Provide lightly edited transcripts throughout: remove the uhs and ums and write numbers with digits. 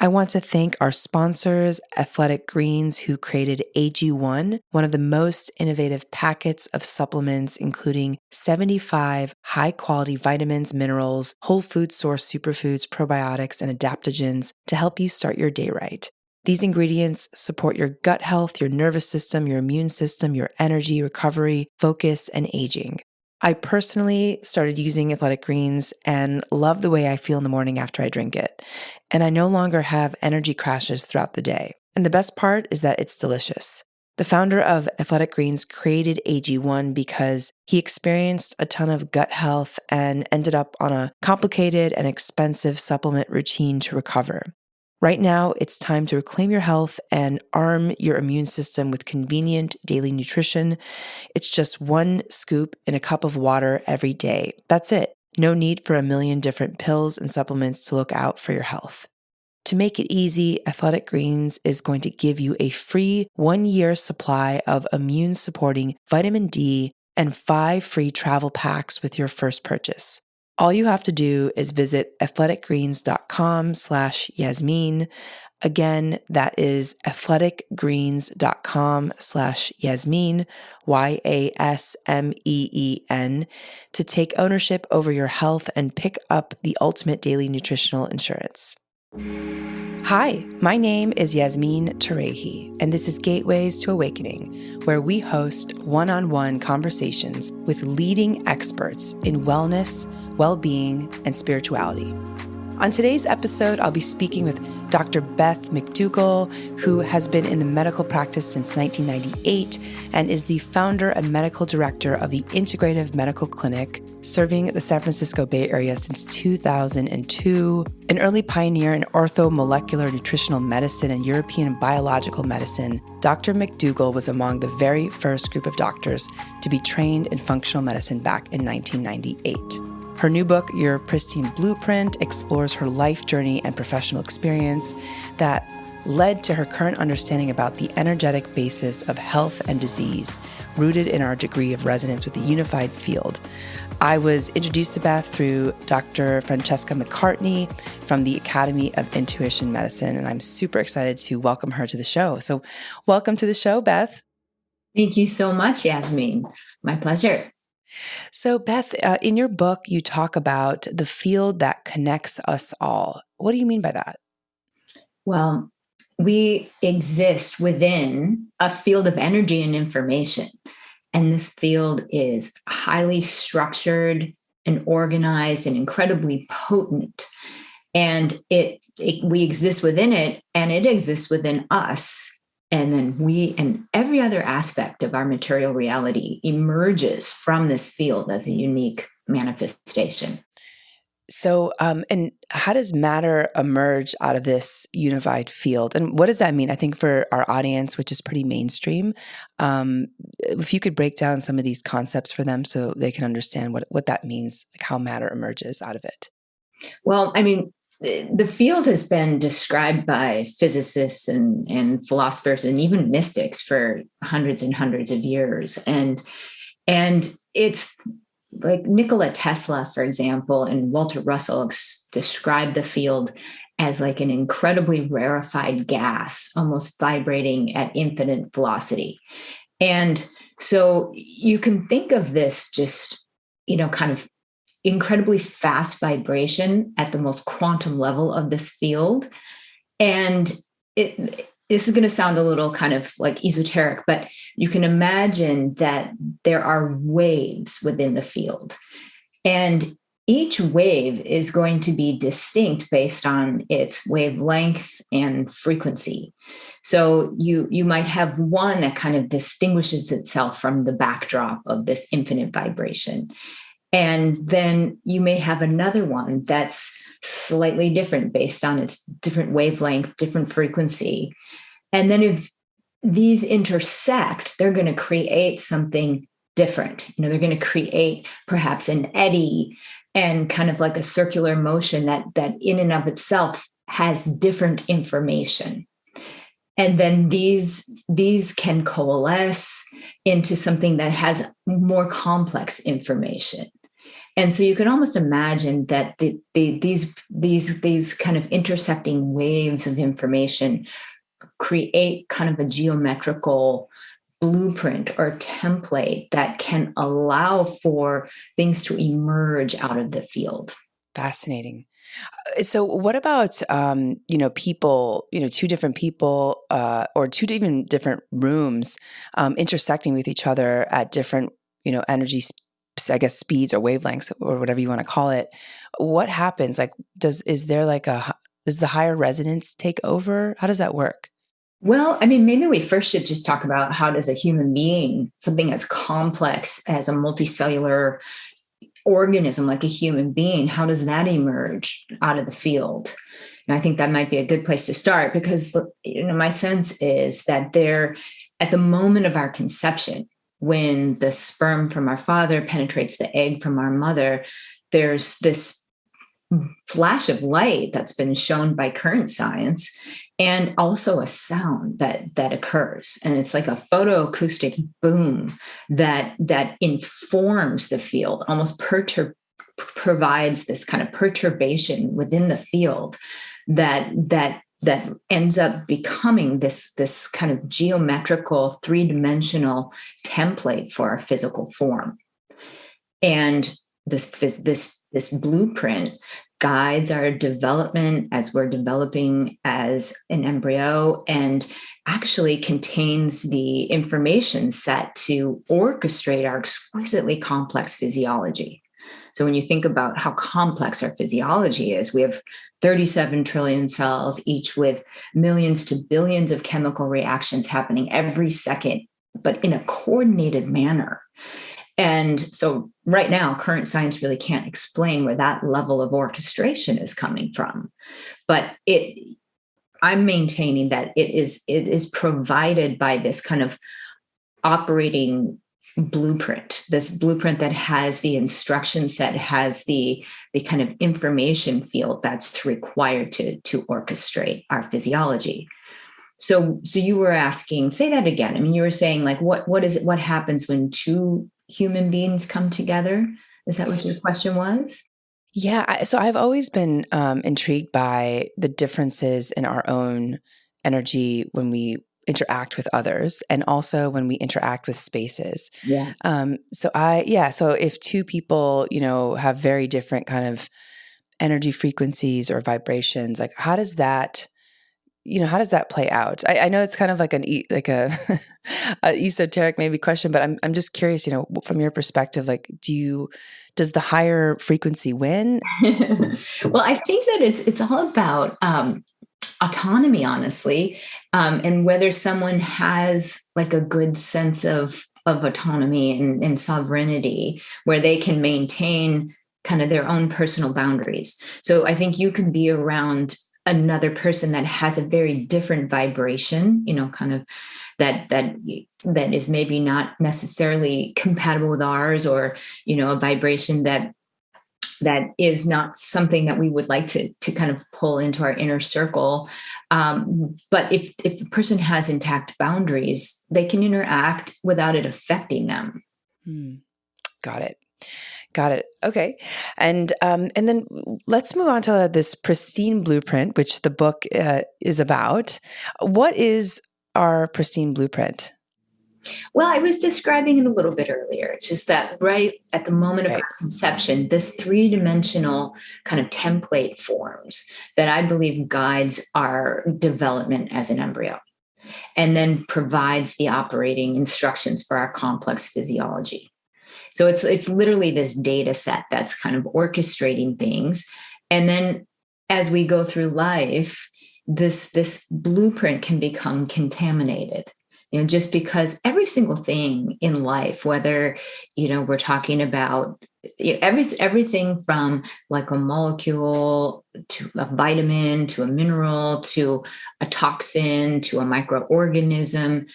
I want to thank our sponsors, Athletic Greens, who created AG1, one of the most innovative packets of supplements, including 75 high-quality vitamins, minerals, whole food source superfoods, probiotics, and adaptogens to help you start your day right. These ingredients support your gut health, your nervous system, your immune system, your energy, recovery, focus, and aging. I personally started using Athletic Greens and love the way I feel in the morning after I drink it. And I no longer have energy crashes throughout the day. And the best part is that it's delicious. The founder of Athletic Greens created AG1 because he experienced a ton of gut health and ended up on a complicated and expensive supplement routine to recover. Right now, it's time to reclaim your health and arm your immune system with convenient daily nutrition. It's just one scoop in a cup of water every day. That's it. No need for a million different pills and supplements to look out for your health. To make it easy, Athletic Greens is going to give you a free 1-year supply of immune-supporting vitamin D and 5 free travel packs with your first purchase. All you have to do is visit athleticgreens.com/Yasmeen. Again, that is athleticgreens.com/Yasmeen, YASMEEN, to take ownership over your health and pick up the ultimate daily nutritional insurance. Hi, my name is Yasmeen Tarehi, and this is Gateways to Awakening, where we host one-on-one conversations with leading experts in wellness, well-being, and spirituality. On today's episode, I'll be speaking with Dr. Beth McDougall, who has been in the medical practice since 1998 and is the founder and medical director of the Integrative Medical Clinic, serving the San Francisco Bay Area since 2002, an early pioneer in orthomolecular nutritional medicine and European biological medicine. Dr. McDougall was among the very first group of doctors to be trained in functional medicine back in 1998. Her new book, Your Pristine Blueprint, explores her life journey and professional experience that led to her current understanding about the energetic basis of health and disease, rooted in our degree of resonance with the unified field. I was introduced to Beth through Dr. Francesca McCartney from the Academy of Intuition Medicine, and I'm super excited to welcome her to the show. So welcome to the show, Beth. Thank you so much, Yasmeen. My pleasure. So Beth, in your book, you talk about the field that connects us all. What do you mean by that? Well, we exist within a field of energy and information. And this field is highly structured and organized and incredibly potent. And we exist within it, and it exists within us. And then we and every other aspect of our material reality emerges from this field as a unique manifestation. So, and how does matter emerge out of this unified field? And what does that mean? I think for our audience, which is pretty mainstream, if you could break down some of these concepts for them so they can understand what that means, like how matter emerges out of it. Well, I mean, the field has been described by physicists and philosophers and even mystics for hundreds and hundreds of years. And it's like Nikola Tesla, for example, and Walter Russell described the field as like an incredibly rarefied gas, almost vibrating at infinite velocity. And so you can think of this just, kind of incredibly fast vibration at the most quantum level of this field. And this is going to sound a little kind of like esoteric, but you can imagine that there are waves within the field. And each wave is going to be distinct based on its wavelength and frequency. So you might have one that kind of distinguishes itself from the backdrop of this infinite vibration. And then you may have another one that's slightly different based on its different wavelength, different frequency. And then if these intersect, they're going to create something different. They're going to create perhaps an eddy and kind of like a circular motion that in and of itself has different information. And then these can coalesce into something that has more complex information. And so you can almost imagine that these kind of intersecting waves of information create kind of a geometrical blueprint or template that can allow for things to emerge out of the field. Fascinating. So what about, people, two different people or two even different rooms intersecting with each other at different, energy, I guess, speeds or wavelengths or whatever you want to call it. What happens? Like, does the higher resonance take over? How does that work? Well, I mean, maybe we first should just talk about how does a human being, something as complex as a multicellular organism like a human being, how does that emerge out of the field? And I think that might be a good place to start, because my sense is that there, at the moment of our conception, when the sperm from our father penetrates the egg from our mother, there's this flash of light that's been shown by current science, and also a sound that occurs, and it's like a photoacoustic boom that informs the field, almost provides this kind of perturbation within the field that ends up becoming this kind of geometrical three-dimensional template for our physical form. And this blueprint guides our development as we're developing as an embryo, and actually contains the information set to orchestrate our exquisitely complex physiology. So when you think about how complex our physiology is, we have 37 trillion cells, each with millions to billions of chemical reactions happening every second, but in a coordinated manner. And so right now, current science really can't explain where that level of orchestration is coming from. But I'm maintaining that it is provided by this kind of operating blueprint, this blueprint that has the instruction set, has the kind of information field that's required to orchestrate our physiology. So you were asking, say that again. I mean, you were saying, like, what is it? What happens when two human beings come together? Is that what your question was? Yeah. So I've always been intrigued by the differences in our own energy when we interact with others, and also when we interact with spaces. Yeah. So if two people, have very different kind of energy frequencies or vibrations, like how does that play out? I know it's kind of like a esoteric maybe question, but I'm just curious, from your perspective, like, does the higher frequency win? Well, I think that it's all about autonomy, honestly, and whether someone has like a good sense of autonomy and sovereignty, where they can maintain kind of their own personal boundaries. So I think you can be around another person that has a very different vibration, kind of that is maybe not necessarily compatible with ours, or a vibration that is not something that we would like to kind of pull into our inner circle. But if the person has intact boundaries, they can interact without it affecting them. Got it. Okay. And then let's move on to this Pristine Blueprint, which the book is about. What is our Pristine Blueprint? Well, I was describing it a little bit earlier. It's just that right at the moment of our conception, this three-dimensional kind of template forms that I believe guides our development as an embryo, and then provides the operating instructions for our complex physiology. So it's literally this data set that's kind of orchestrating things. And then as we go through life, this blueprint can become contaminated. Just because every single thing in life, whether, we're talking about everything from like a molecule to a vitamin, to a mineral, to a toxin, to a microorganism,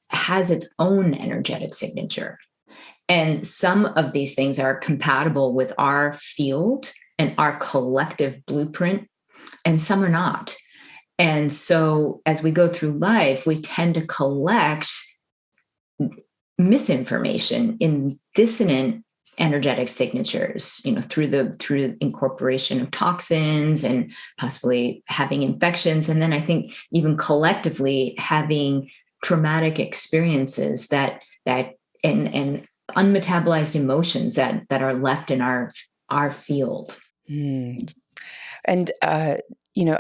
has its own energetic signature. And some of these things are compatible with our field and our collective blueprint, and some are not. And so as we go through life, we tend to collect misinformation in dissonant energetic signatures, through incorporation of toxins and possibly having infections. And then I think even collectively having traumatic experiences and unmetabolized emotions that are left in our field. Mm. And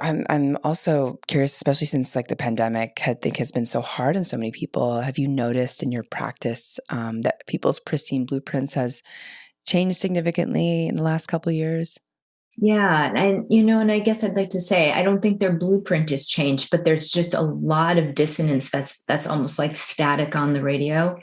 I'm also curious, especially since like the pandemic, I think has been so hard on so many people. Have you noticed in your practice that people's pristine blueprints has changed significantly in the last couple of years? Yeah. And I guess I'd like to say, I don't think their blueprint has changed, but there's just a lot of dissonance that's almost like static on the radio.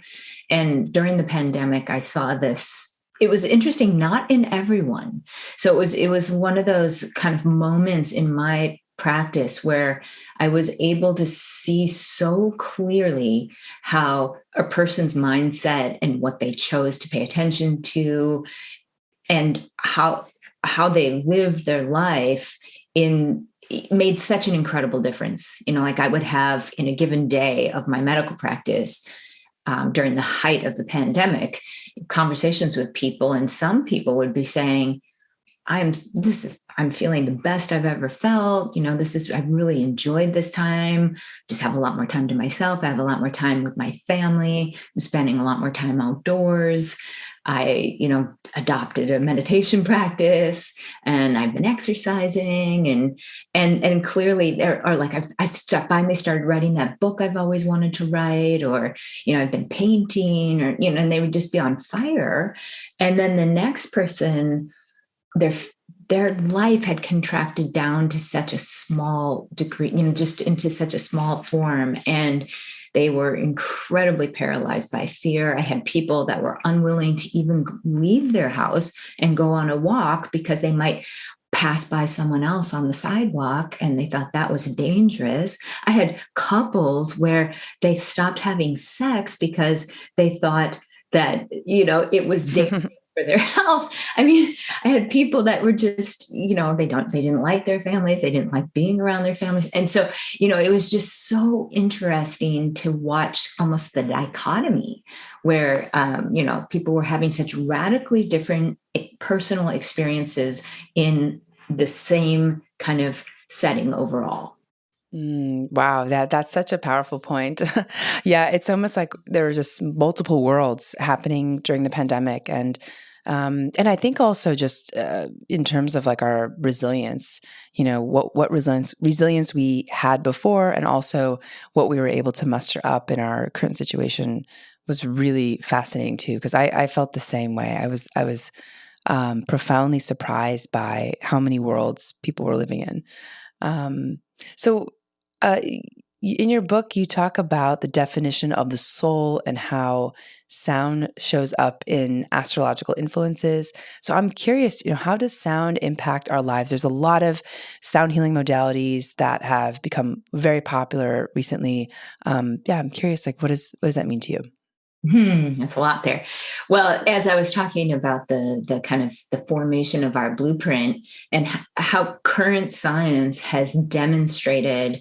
And during the pandemic, I saw this. It was interesting, not in everyone. So it was one of those kind of moments in my practice where I was able to see so clearly how a person's mindset and what they chose to pay attention to, and how they lived their life made such an incredible difference. Like I would have in a given day of my medical practice, during the height of the pandemic, conversations with people, and some people would be saying, I'm feeling the best I've ever felt. I've really enjoyed this time. Just have a lot more time to myself. I have a lot more time with my family. I'm spending a lot more time outdoors. I, adopted a meditation practice, and I've been exercising, and clearly there are like, I've finally started writing that book I've always wanted to write, or, I've been painting, or, and they would just be on fire. And then the next person, their life had contracted down to such a small degree, just into such a small form. And they were incredibly paralyzed by fear. I had people that were unwilling to even leave their house and go on a walk because they might pass by someone else on the sidewalk and they thought that was dangerous. I had couples where they stopped having sex because they thought that, it was dangerous for their health. I mean, I had people that were just, they didn't like their families. They didn't like being around their families. And so, it was just so interesting to watch almost the dichotomy where, people were having such radically different personal experiences in the same kind of setting overall. Wow, that's such a powerful point. Yeah, it's almost like there were just multiple worlds happening during the pandemic, and I think also just in terms of like our resilience, what resilience we had before, and also what we were able to muster up in our current situation was really fascinating too. Because I felt the same way. I was profoundly surprised by how many worlds people were living in. So, in your book, you talk about the definition of the soul and how sound shows up in astrological influences. So I'm curious, how does sound impact our lives? There's a lot of sound healing modalities that have become very popular recently. I'm curious, like, what does that mean to you? That's a lot there. Well, as I was talking about the kind of the formation of our blueprint and how current science has demonstrated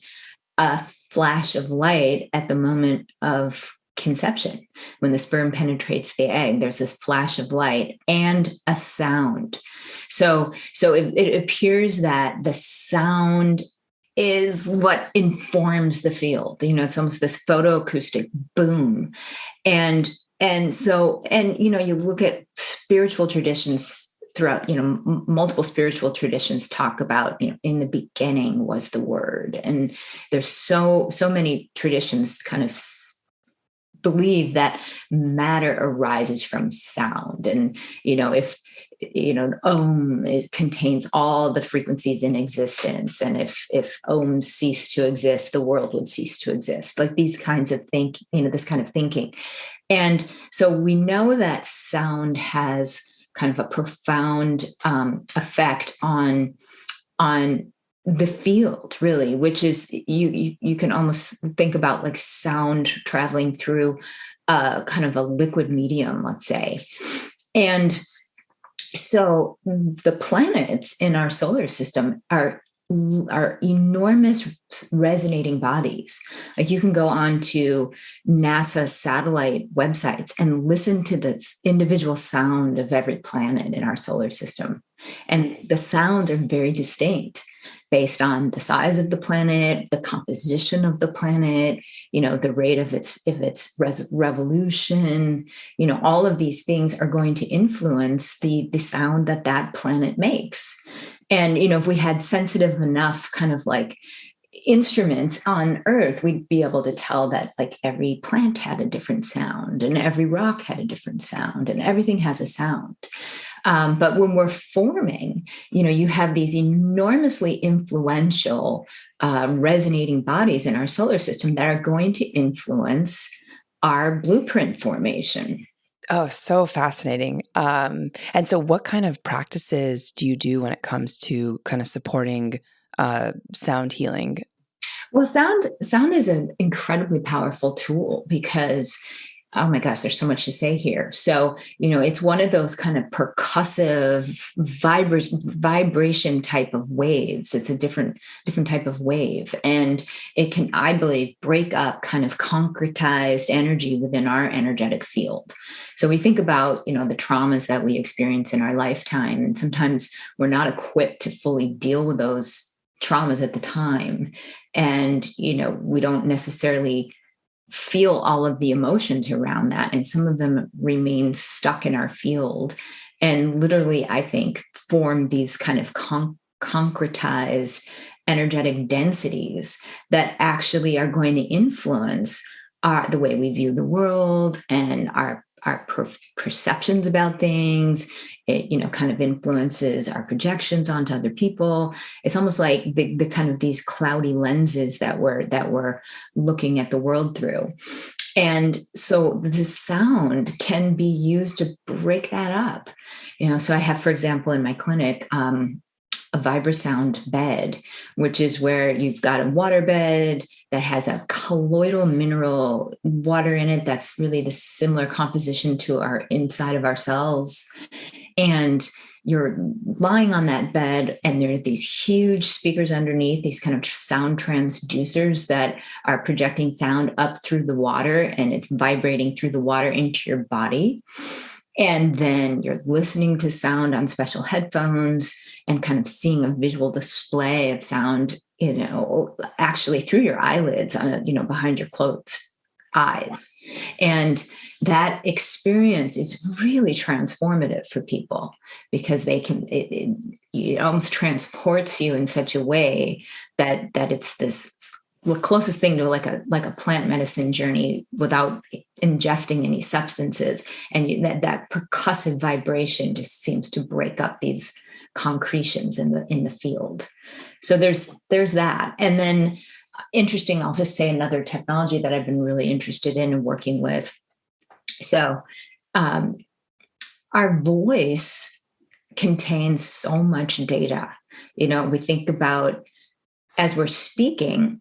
a flash of light at the moment of conception. When the sperm penetrates the egg, there's this flash of light and a sound. So it appears that the sound is what informs the field. It's almost this photoacoustic boom. And you look at spiritual traditions throughout, multiple spiritual traditions talk about, in the beginning was the word. And there's so many traditions kind of believe that matter arises from sound. And, if Om, it contains all the frequencies in existence. And if Om ceased to exist, the world would cease to exist. Like these kinds of this kind of thinking. And so we know that sound has kind of a profound effect on the field, really, which is you can almost think about like sound traveling through kind of a liquid medium, let's say. And so the planets in our solar system are are enormous resonating bodies. Like you can go on to NASA satellite websites and listen to the individual sound of every planet in our solar system. And the sounds are very distinct based on the size of the planet, the composition of the planet, the rate of its revolution, all of these things are going to influence the sound that planet makes. And, if we had sensitive enough kind of like instruments on Earth, we'd be able to tell that like every plant had a different sound and every rock had a different sound and everything has a sound. But when we're forming, you have these enormously influential resonating bodies in our solar system that are going to influence our blueprint formation. Oh, so fascinating. And so what kind of practices do you do when it comes to kind of supporting sound healing? Well, sound is an incredibly powerful tool because, oh my gosh, there's so much to say here. So, it's one of those kind of percussive vibration type of waves. It's a different type of wave. And it can, I believe, break up kind of concretized energy within our energetic field. So we think about, the traumas that we experience in our lifetime, and sometimes we're not equipped to fully deal with those traumas at the time. And, we don't necessarily feel all of the emotions around that. And some of them remain stuck in our field and literally, I think, form these kind of concretized energetic densities that actually are going to influence the way we view the world and our perceptions about things. It, kind of influences our projections onto other people. It's almost like the kind of these cloudy lenses that we're looking at the world through. And so the sound can be used to break that up. So I have, for example, in my clinic, a vibrasound bed, which is where you've got a water bed that has a colloidal mineral water in it that's really the similar composition to our inside of our cells. And you're lying on that bed and there are these huge speakers underneath, these kind of sound transducers that are projecting sound up through the water, and it's vibrating through the water into your body. And then you're listening to sound on special headphones and kind of seeing a visual display of sound, actually through your eyelids, behind your closed eyes. And that experience is really transformative for people because it almost transports you in such a way that it's this the closest thing to like a plant medicine journey without ingesting any substances. And that percussive vibration just seems to break up these concretions in the field. So there's that. And then interesting, I'll just say another technology that I've been really interested in and working with. So our voice contains so much data. We think about as we're speaking,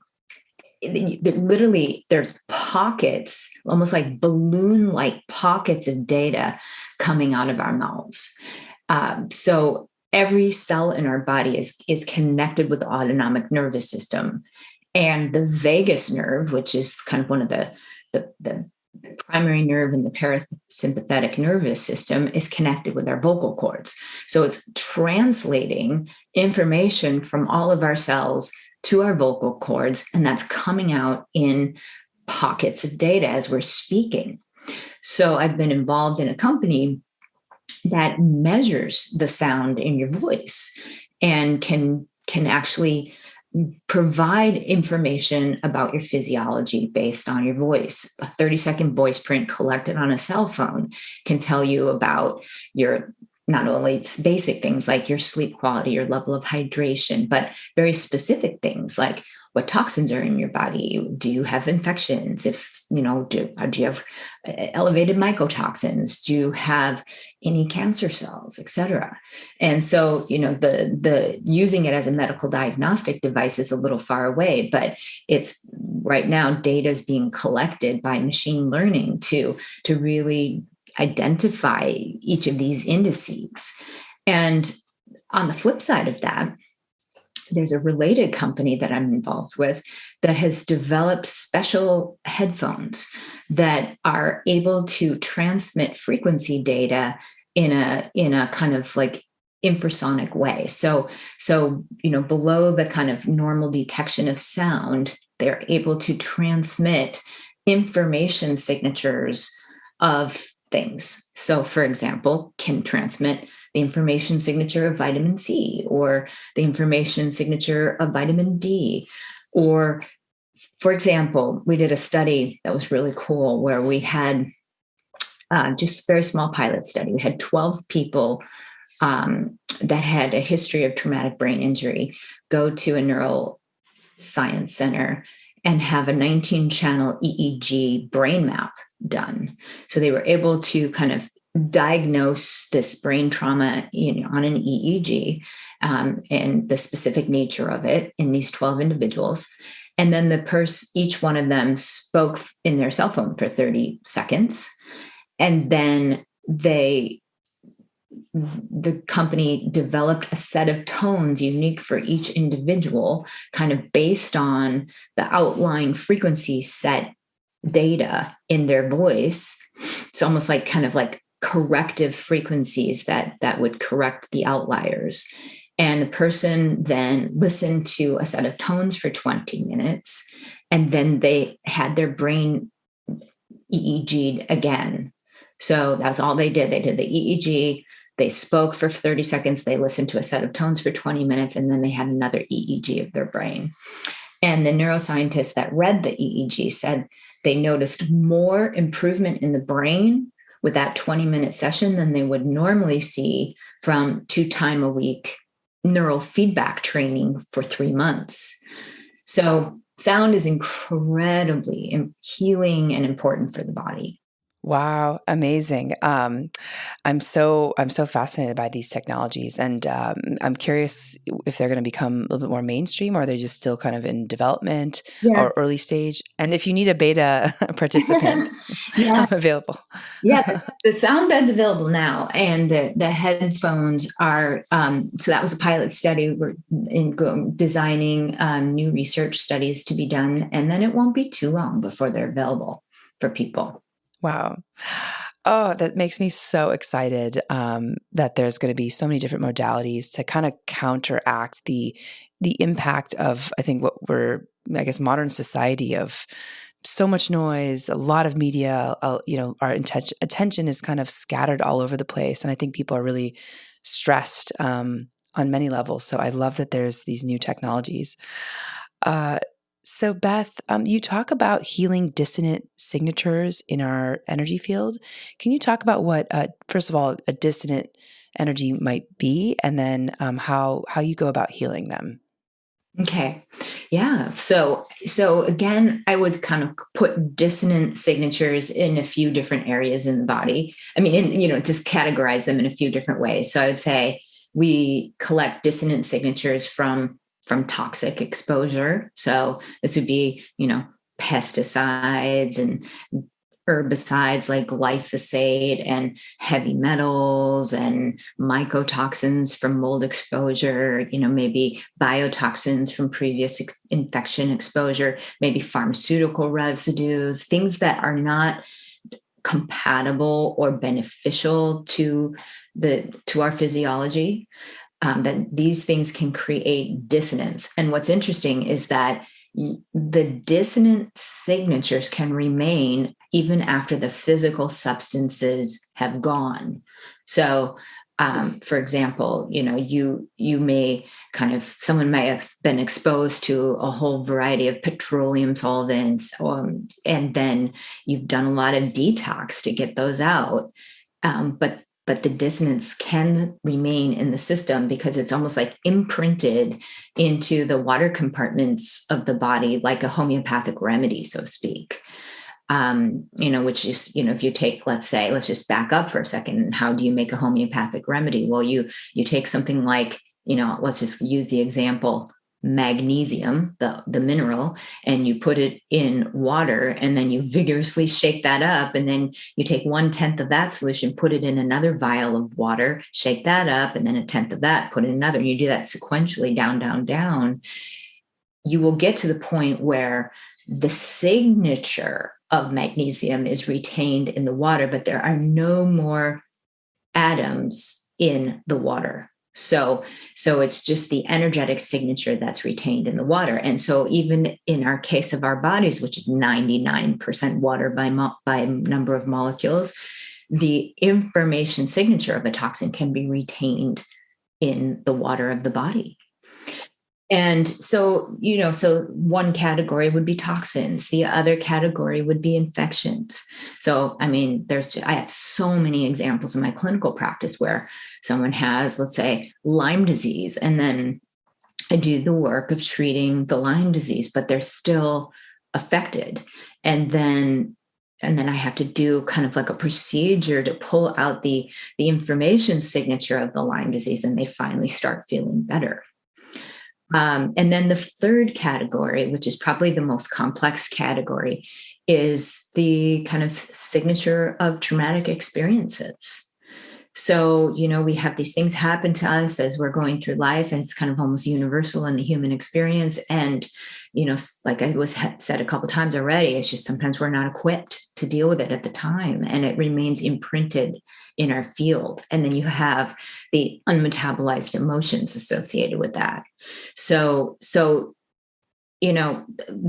there's pockets, almost like balloon-like pockets of data coming out of our mouths. So every cell in our body is connected with the autonomic nervous system. And the vagus nerve, which is kind of one of the primary nerve in the parasympathetic nervous system, is connected with our vocal cords. So it's translating information from all of our cells to our vocal cords, and that's coming out in pockets of data as we're speaking. So I've been involved in a company that measures the sound in your voice and can actually provide information about your physiology based on your voice. A 30-second voice print collected on a cell phone can tell you about your, not only basic things like your sleep quality, your level of hydration, but very specific things like what toxins are in your body. Do you have infections? If, do you have elevated mycotoxins? Do you have any cancer cells, et cetera? And so, the using it as a medical diagnostic device is a little far away, but it's right now data is being collected by machine learning to really identify each of these indices. And on the flip side of that, there's a related company that I'm involved with that has developed special headphones that are able to transmit frequency data in a kind of like infrasonic way. So below the kind of normal detection of sound, they're able to transmit information signatures of things. So, for example, can transmit the information signature of vitamin C or the information signature of vitamin D. Or, for example, we did a study that was really cool where we had just a very small pilot study. We had 12 people that had a history of traumatic brain injury go to a neuroscience center and have a 19-channel EEG brain map done. So they were able to kind of diagnose this brain trauma on an EEG and the specific nature of it in these 12 individuals. And then each one of them spoke in their cell phone for 30 seconds. And then the company developed a set of tones unique for each individual, kind of based on the outlying frequency set data in their voice. It's almost like kind of like corrective frequencies that would correct the outliers. And the person then listened to a set of tones for 20 minutes, and then they had their brain EEG'd again. So that's all they did. They did the EEG, they spoke for 30 seconds, they listened to a set of tones for 20 minutes, and then they had another EEG of their brain. And the neuroscientists that read the EEG said they noticed more improvement in the brain with that 20-minute session than they would normally see from 2-time-a-week neural feedback training for 3 months. So sound is incredibly healing and important for the body. Wow, amazing. I'm so fascinated by these technologies, and I'm curious if they're going to become a little bit more mainstream, or are they just still kind of in development or early stage? And if you need a beta participant, I'm available. Yeah, the sound bed's available now, and the headphones are. So that was a pilot study. We're designing new research studies to be done, and then it won't be too long before they're available for people. Wow. Oh, that makes me so excited that there's going to be so many different modalities to kind of counteract the impact of, I think, modern society of so much noise, a lot of media, our attention is kind of scattered all over the place. And I think people are really stressed on many levels. So I love that there's these new technologies. So Beth, you talk about healing dissonant signatures in our energy field. Can you talk about what, first of all, a dissonant energy might be, and then how you go about healing them? Okay. Yeah. So again, I would kind of put dissonant signatures in a few different areas in the body. I mean, just categorize them in a few different ways. So I would say we collect dissonant signatures from toxic exposure. So this would be, pesticides and herbicides like glyphosate and heavy metals and mycotoxins from mold exposure, maybe biotoxins from previous infection exposure, maybe pharmaceutical residues, things that are not compatible or beneficial to our physiology. That these things can create dissonance. And what's interesting is that the dissonant signatures can remain even after the physical substances have gone. So, for example, someone may have been exposed to a whole variety of petroleum solvents, and then you've done a lot of detox to get those out. But the dissonance can remain in the system because it's almost like imprinted into the water compartments of the body, like a homeopathic remedy, so to speak. Which is, if you take, let's just back up for a second. How do you make a homeopathic remedy? Well, you take something like, let's just use the example, magnesium, the mineral, and you put it in water, and then you vigorously shake that up, and then you take 1/10 of that solution, put it in another vial of water, shake that up, and then 1/10 of that, put in another, and you do that sequentially down, down, down, you will get to the point where the signature of magnesium is retained in the water, but there are no more atoms in the water. So it's just the energetic signature that's retained in the water. And so even in our case of our bodies, which is 99% water by number of molecules, the information signature of a toxin can be retained in the water of the body. And so, so one category would be toxins. The other category would be infections. So, I mean, I have so many examples in my clinical practice where someone has, let's say, Lyme disease, and then I do the work of treating the Lyme disease, but they're still affected. And then I have to do kind of like a procedure to pull out the information signature of the Lyme disease, and they finally start feeling better. And then the third category, which is probably the most complex category, is the kind of signature of traumatic experiences. So, we have these things happen to us as we're going through life, and it's kind of almost universal in the human experience. And, like I said a couple of times already, it's just sometimes we're not equipped to deal with it at the time, and it remains imprinted in our field. And then you have the unmetabolized emotions associated with that. So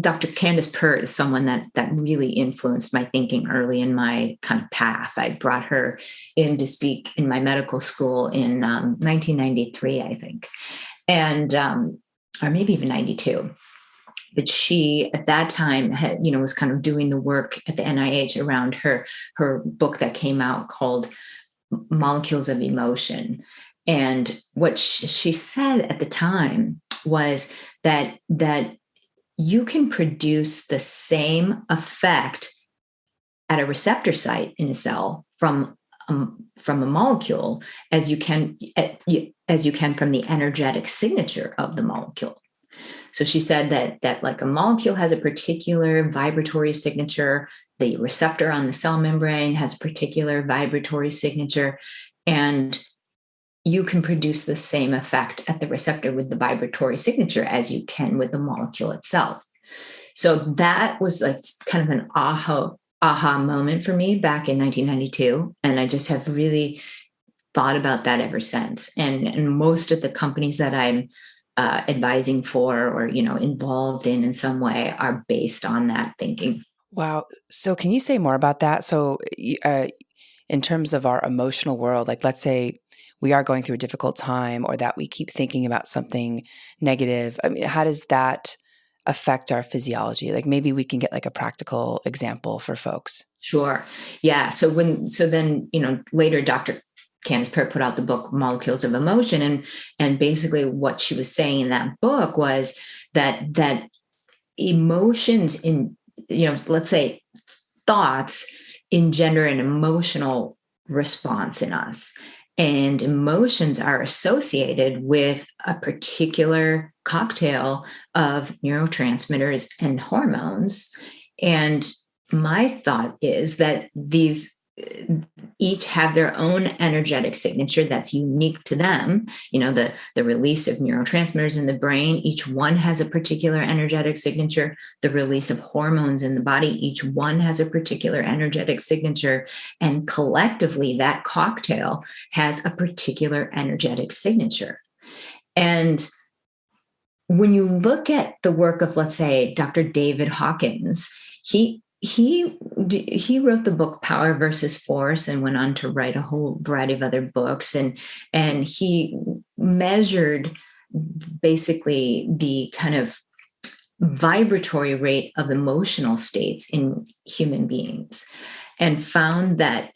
Dr. Candace Pert is someone that really influenced my thinking early in my kind of path. I brought her in to speak in my medical school in 1993, I think, and or maybe even 92. But she, at that time, had was kind of doing the work at the NIH around her book that came out called Molecules of Emotion. And what she said at the time was that you can produce the same effect at a receptor site in a cell from a molecule as you can from the energetic signature of the molecule. So she said that like a molecule has a particular vibratory signature, the receptor on the cell membrane has a particular vibratory signature, and you can produce the same effect at the receptor with the vibratory signature as you can with the molecule itself. So that was like kind of an aha moment for me back in 1992. And I just have really thought about that ever since. And most of the companies that I'm advising for or, involved in some way are based on that thinking. Wow. So can you say more about that? So in terms of our emotional world, like let's say we are going through a difficult time or that we keep thinking about something negative. I mean, how does that affect our physiology? Like maybe we can get like a practical example for folks. Sure. Yeah. So then, later Dr. Candace Pert put out the book Molecules of Emotion. And basically what she was saying in that book was that emotions in, let's say thoughts engender an emotional response in us. And emotions are associated with a particular cocktail of neurotransmitters and hormones. And my thought is that these each have their own energetic signature that's unique to them. The release of neurotransmitters in the brain, each one has a particular energetic signature. The release of hormones in the body, each one has a particular energetic signature. And collectively, that cocktail has a particular energetic signature. And when you look at the work of, let's say, Dr. David Hawkins, he wrote the book Power versus Force and went on to write a whole variety of other books. And he measured basically the kind of vibratory rate of emotional states in human beings and found that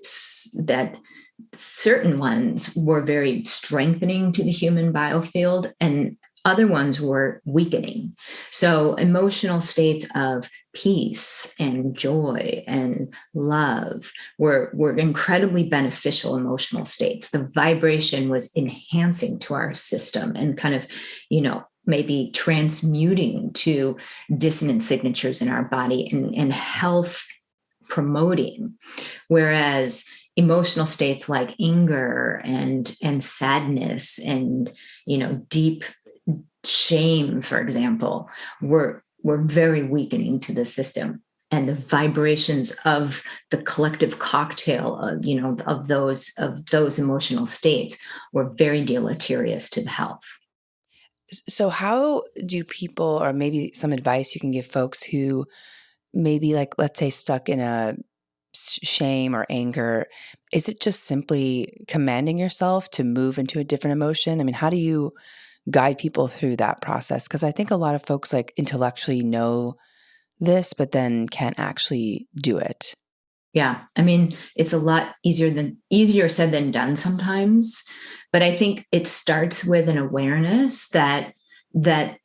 certain ones were very strengthening to the human biofield and other ones were weakening. So emotional states of peace and joy and love were incredibly beneficial emotional states. The vibration was enhancing to our system and kind of, maybe transmuting to dissonant signatures in our body and health promoting. Whereas emotional states like anger and sadness and, deep shame, for example, were very weakening to the system. And the vibrations of the collective cocktail of, of those emotional states were very deleterious to the health. So how do people, or maybe some advice you can give folks who maybe, like, let's say, stuck in a shame or anger, is it just simply commanding yourself to move into a different emotion? I mean, how do you guide people through that process? Because I think a lot of folks like intellectually know this, but then can't actually do it. Yeah. I mean, it's a lot easier said than done sometimes. But I think it starts with an awareness that they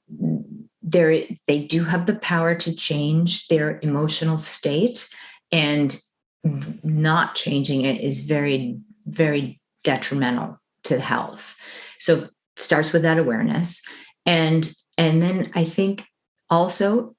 do have the power to change their emotional state, and not changing it is very, very detrimental to health. So it starts with that awareness. And then I think also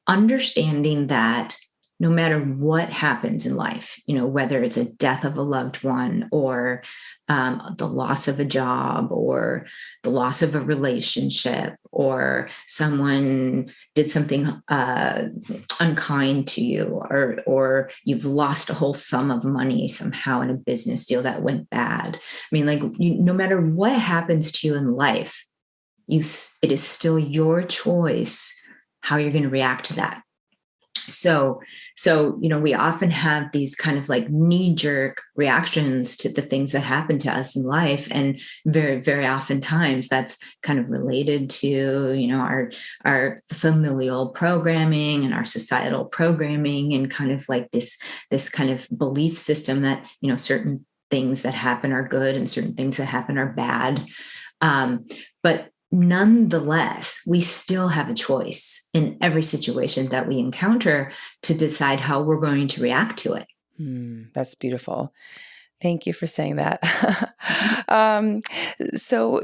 understanding that no matter what happens in life, whether it's a death of a loved one or the loss of a job or the loss of a relationship or someone did something unkind to you, or you've lost a whole sum of money somehow in a business deal that went bad. I mean, like, no matter what happens to you in life, it is still your choice how you're going to react to that. So, we often have these kind of like knee-jerk reactions to the things that happen to us in life. And very, very oftentimes that's kind of related to, our familial programming and our societal programming, and kind of like this kind of belief system that, certain things that happen are good and certain things that happen are bad. But nonetheless, we still have a choice in every situation that we encounter to decide how we're going to react to it. That's beautiful. Thank you for saying that. So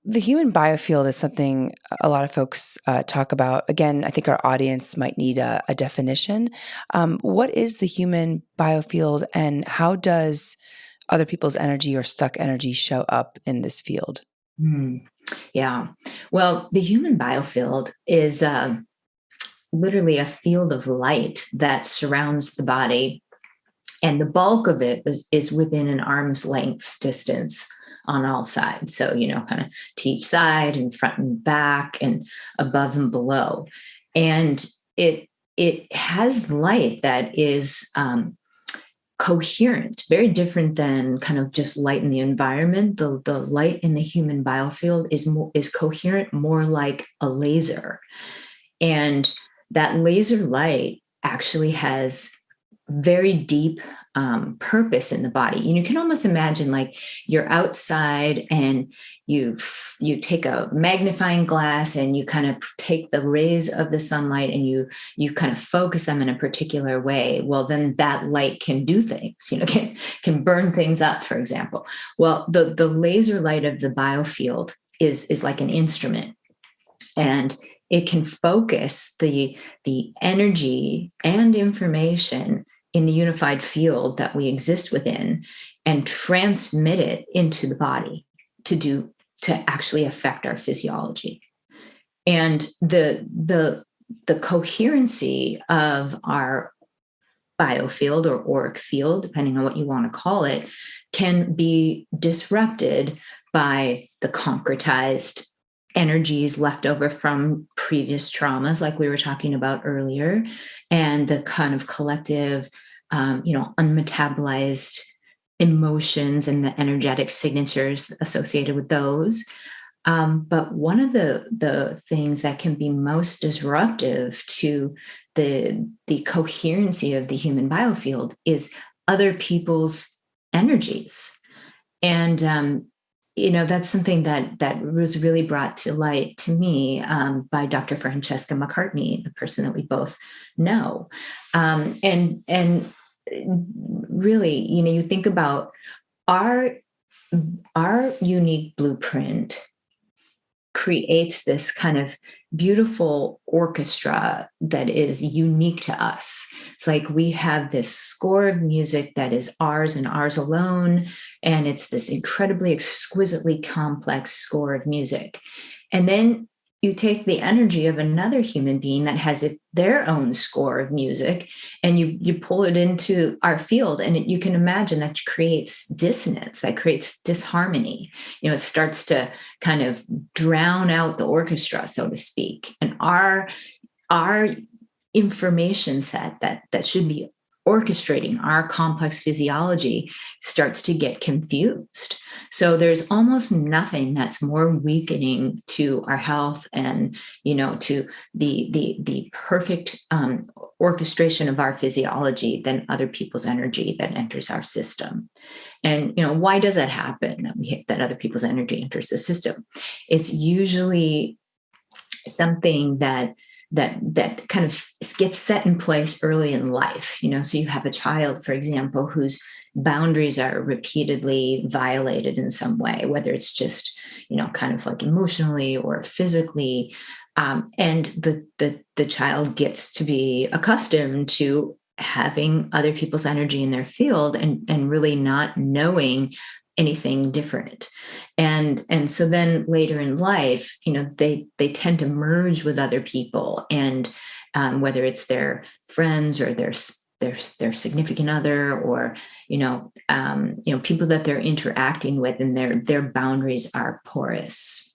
the human biofield is something a lot of folks talk about. Again, I think our audience might need a definition. What is the human biofield, and how does other people's energy or stuck energy show up in this field? Yeah. Well, the human biofield is literally a field of light that surrounds the body. And the bulk of it is within an arm's length distance on all sides. So, kind of to each side and front and back and above and below. And it has light that is coherent, very different than kind of just light in the environment. The light in the human biofield is coherent, more like a laser. And that laser light actually has very deep purpose in the body. You can almost imagine like you're outside and you take a magnifying glass and you kind of take the rays of the sunlight and you kind of focus them in a particular way. Well, then that light can do things, can burn things up, for example. Well, the laser light of the biofield is like an instrument, and it can focus the energy and information in the unified field that we exist within and transmit it into the body to actually affect our physiology. And the coherency of our biofield or auric field, depending on what you want to call it, can be disrupted by the concretized energies left over from previous traumas, like we were talking about earlier, and the kind of collective, unmetabolized emotions and the energetic signatures associated with those. But one of the things that can be most disruptive to the coherency of the human biofield is other people's energies. And that's something that was really brought to light to me by Dr. Francesca McCartney, the person that we both know. And really, you think about our unique blueprint creates this kind of beautiful orchestra that is unique to us. It's like we have this score of music that is ours and ours alone. And it's this incredibly exquisitely complex score of music. And then you take the energy of another human being that has their own score of music, and you pull it into our field, and you can imagine that creates dissonance, that creates disharmony. It starts to kind of drown out the orchestra, so to speak. And our information set that should be orchestrating our complex physiology starts to get confused. So there's almost nothing that's more weakening to our health and, to the perfect orchestration of our physiology than other people's energy that enters our system. And, why does that happen, that other people's energy enters the system? It's usually something that kind of gets set in place early in life. So you have a child, for example, whose boundaries are repeatedly violated in some way, whether it's just, kind of like emotionally or physically. And the child gets to be accustomed to having other people's energy in their field and really not knowing anything different. And so then later in life, they tend to merge with other people, and whether it's their friends or their significant other, or people that they're interacting with, and their boundaries are porous.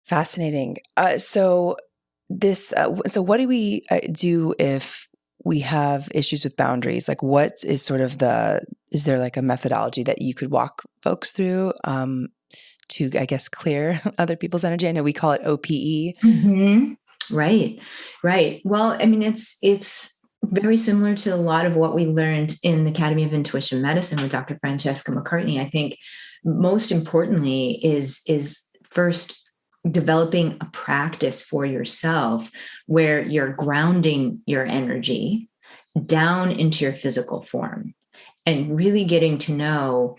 Fascinating. So what do we do if we have issues with boundaries? Like, what is sort of is there like a methodology that you could walk folks through to, I guess, clear other people's energy? I know we call it OPE. Mm-hmm. Right. Well, I mean, it's very similar to a lot of what we learned in the Academy of Intuition Medicine with Dr. Francesca McCartney. I think most importantly is first developing a practice for yourself where you're grounding your energy down into your physical form and really getting to know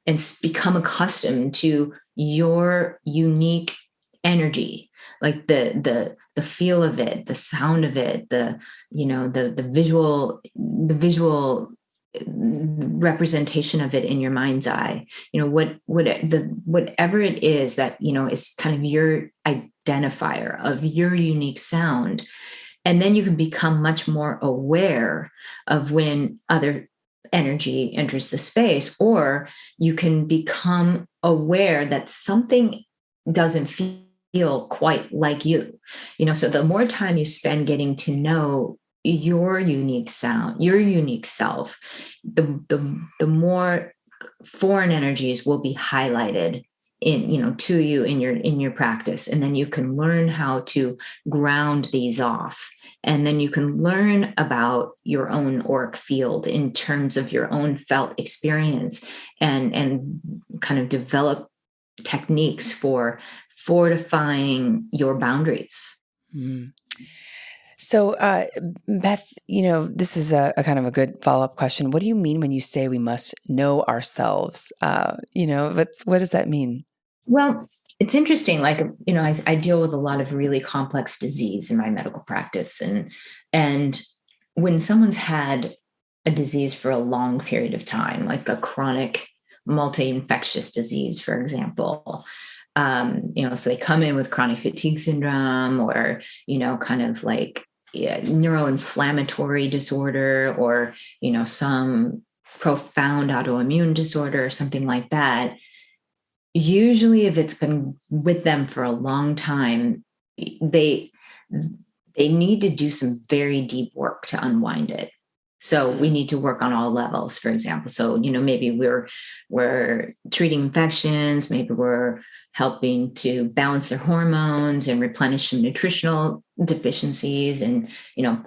and become accustomed to your unique energy, like the feel of it, the sound of it, the visual representation of it in your mind's eye. Whatever it is that is kind of your identifier of your unique sound. And then you can become much more aware of when other energy enters the space, or you can become aware that something doesn't feel quite like you. So the more time you spend getting to know your unique sound, your unique self, the more foreign energies will be highlighted to you in your practice. And then you can learn how to ground these off. And then you can learn about your own auric field in terms of your own felt experience, and kind of develop techniques for fortifying your boundaries. Mm. So, Beth, this is a kind of a good follow-up question. What do you mean when you say we must know ourselves? What does that mean? Well, it's interesting. Like, I deal with a lot of really complex disease in my medical practice. And when someone's had a disease for a long period of time, like a chronic multi-infectious disease, for example, so they come in with chronic fatigue syndrome, or, kind of like neuroinflammatory disorder, or, some profound autoimmune disorder or something like that. Usually if it's been with them for a long time, they need to do some very deep work to unwind it. So we need to work on all levels, for example. So, maybe we're treating infections, maybe we're helping to balance their hormones and replenish some nutritional deficiencies, and,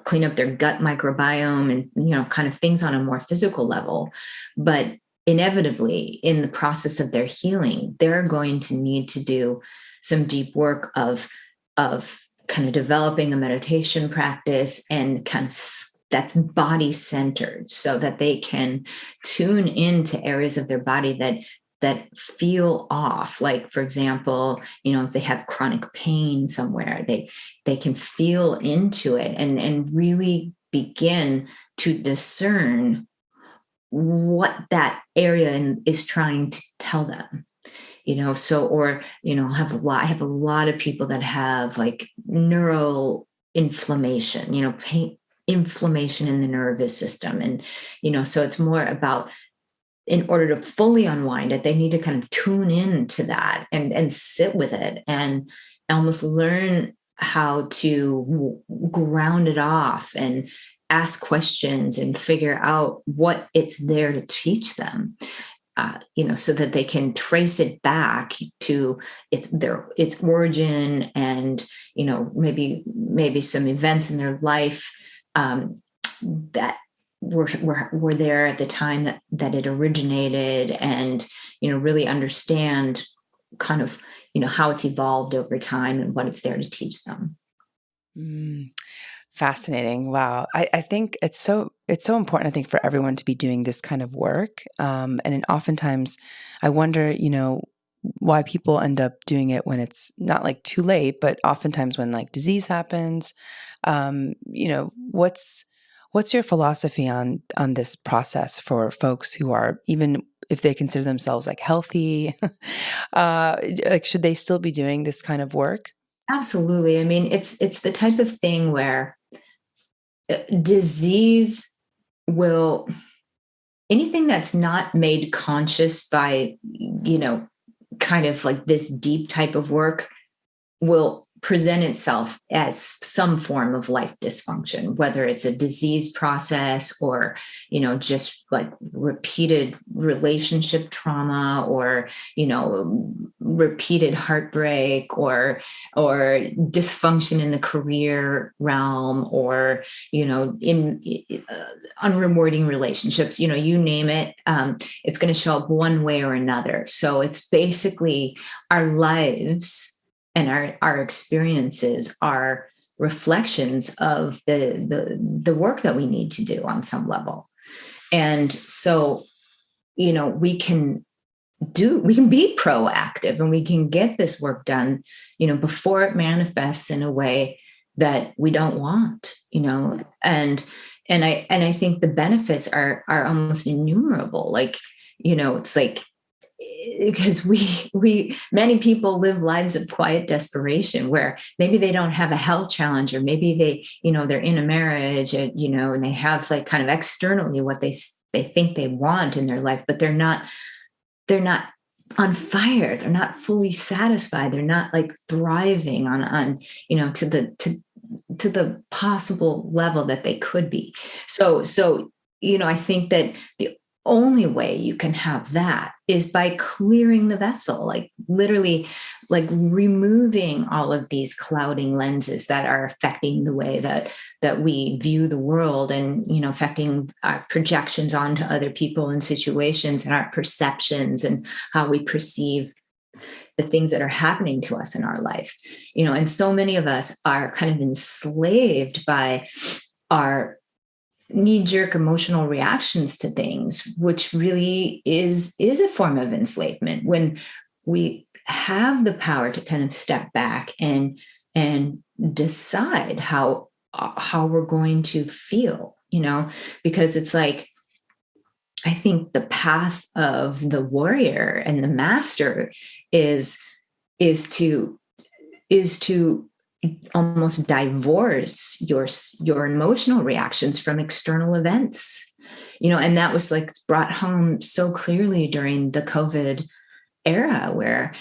clean up their gut microbiome, and, kind of things on a more physical level. But inevitably, in the process of their healing, they're going to need to do some deep work of kind of developing a meditation practice, and kind of that's body centered, so that they can tune into areas of their body that that feel off. Like, for example, if they have chronic pain somewhere, they can feel into it and really begin to discern what that area is trying to tell them. Or I have a lot of people that have like neural inflammation, pain, inflammation in the nervous system. And so it's more about, in order to fully unwind it, they need to kind of tune into that and sit with it and almost learn how to ground it off and ask questions and figure out what it's there to teach them. So that they can trace it back to its origin, and maybe some events in their life that were there at the time that it originated, and really understand kind of how it's evolved over time and what it's there to teach them. Fascinating. Wow. I think it's so important, I think, for everyone to be doing this kind of work. And oftentimes I wonder, why people end up doing it when it's not like too late, but oftentimes when like disease happens. What's your philosophy on this process for folks who are, even if they consider themselves like healthy, like should they still be doing this kind of work? Absolutely. I mean, it's the type of thing where disease will, anything that's not made conscious by, kind of like this deep type of work, will present itself as some form of life dysfunction, whether it's a disease process or, just like repeated relationship trauma, or, repeated heartbreak, or dysfunction in the career realm, or, in unrewarding relationships, you name it. It's going to show up one way or another. So it's basically our lives and our experiences are reflections of the work that we need to do on some level. And so, we can be proactive, and we can get this work done, before it manifests in a way that we don't want, and I think the benefits are almost innumerable. Like, it's like, because many people live lives of quiet desperation, where maybe they don't have a health challenge, or maybe they're in a marriage, and they have like kind of externally what they think they want in their life, but they're not on fire. They're not fully satisfied. They're not like thriving on to the possible level that they could be. So I think that the only way you can have that is by clearing the vessel, like literally, like removing all of these clouding lenses that are affecting the way that we view the world, and affecting our projections onto other people and situations, and our perceptions, and how we perceive the things that are happening to us in our life. And so many of us are kind of enslaved by our knee-jerk emotional reactions to things, which really is a form of enslavement, when we have the power to kind of step back and decide how we're going to feel, because it's like, I think the path of the warrior and the master is to almost divorce your emotional reactions from external events, and that was like brought home so clearly during the COVID era, where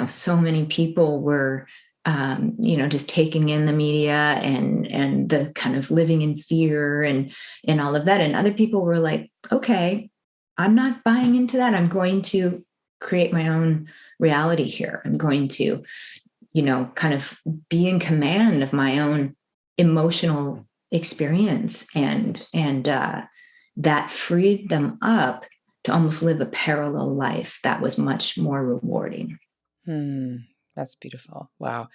so many people were just taking in the media and the kind of living in fear and all of that, and other people were like, okay, I'm not buying into that. I'm going to create my own reality here. I'm going to kind of be in command of my own emotional experience, and that freed them up to almost live a parallel life that was much more rewarding. That's beautiful. Wow.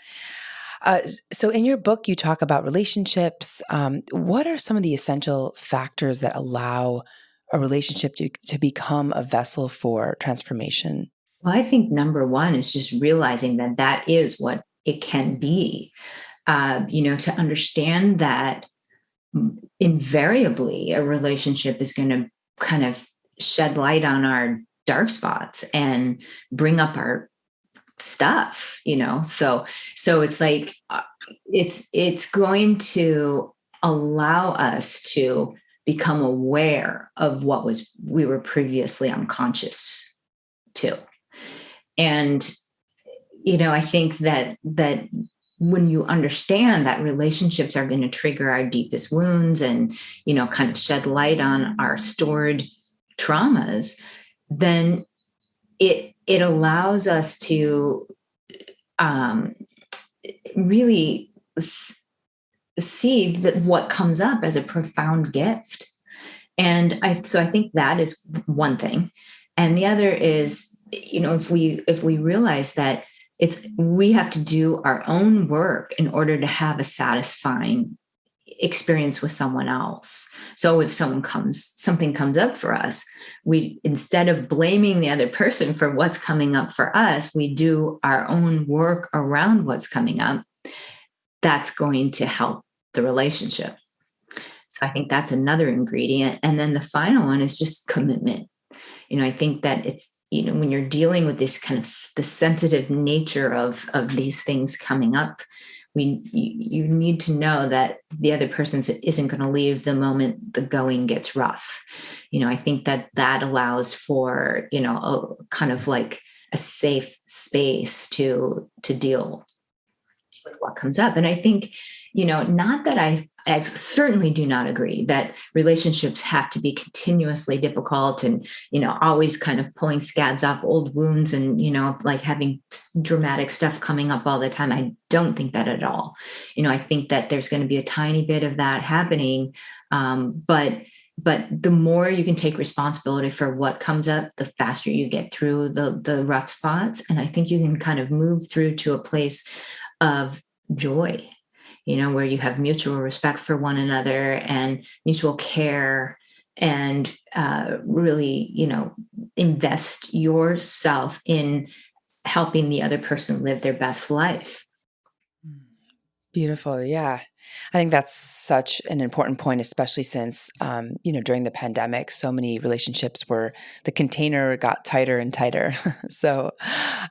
So in your book, you talk about relationships. What are some of the essential factors that allow a relationship to become a vessel for transformation? Well, I think number one is just realizing that that is what it can be. To understand that invariably a relationship is going to kind of shed light on our dark spots and bring up our stuff, so it's like it's going to allow us to become aware of what was we were previously unconscious to. And I think that when you understand that relationships are going to trigger our deepest wounds and kind of shed light on our stored traumas, then it allows us to really see that what comes up as a profound gift. And I think that is one thing. And the other is, if we realize that we have to do our own work in order to have a satisfying experience with someone else. So if something comes up for us, we, instead of blaming the other person for what's coming up for us, we do our own work around what's coming up. That's going to help the relationship. So I think that's another ingredient. And then the final one is just commitment. I think that it's, when you're dealing with this kind of the sensitive nature of these things coming up, you need to know that the other person isn't going to leave the moment the going gets rough. I think that allows for, a kind of like a safe space to deal with what comes up. And I think, not that I certainly do not agree that relationships have to be continuously difficult and, always kind of pulling scabs off old wounds and, like having dramatic stuff coming up all the time. I don't think that at all. I think that there's going to be a tiny bit of that happening. But the more you can take responsibility for what comes up, the faster you get through the rough spots. And I think you can kind of move through to a place of joy, where you have mutual respect for one another and mutual care and really, invest yourself in helping the other person live their best life. Beautiful. Yeah. I think that's such an important point, especially since, during the pandemic, so many relationships the container got tighter and tighter. So,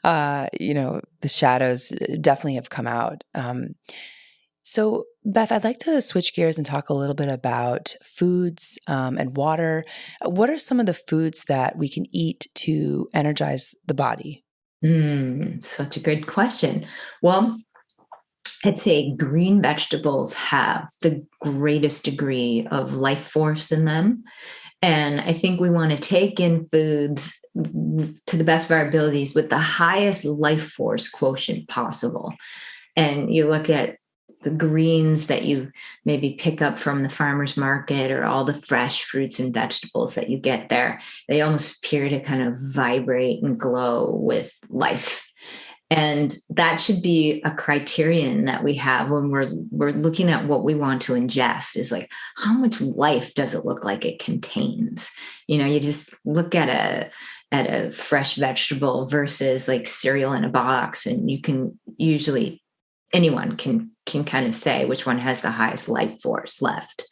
the shadows definitely have come out. So, Beth, I'd like to switch gears and talk a little bit about foods and water. What are some of the foods that we can eat to energize the body? Such a good question. Well, I'd say green vegetables have the greatest degree of life force in them. And I think we want to take in foods to the best of our abilities with the highest life force quotient possible. And you look at the greens that you maybe pick up from the farmer's market or all the fresh fruits and vegetables that you get there, they almost appear to kind of vibrate and glow with life. And that should be a criterion that we have when we're looking at what we want to ingest, is like, how much life does it look like it contains? You just look at a fresh vegetable versus like cereal in a box, and you can usually, anyone can kind of say which one has the highest life force left,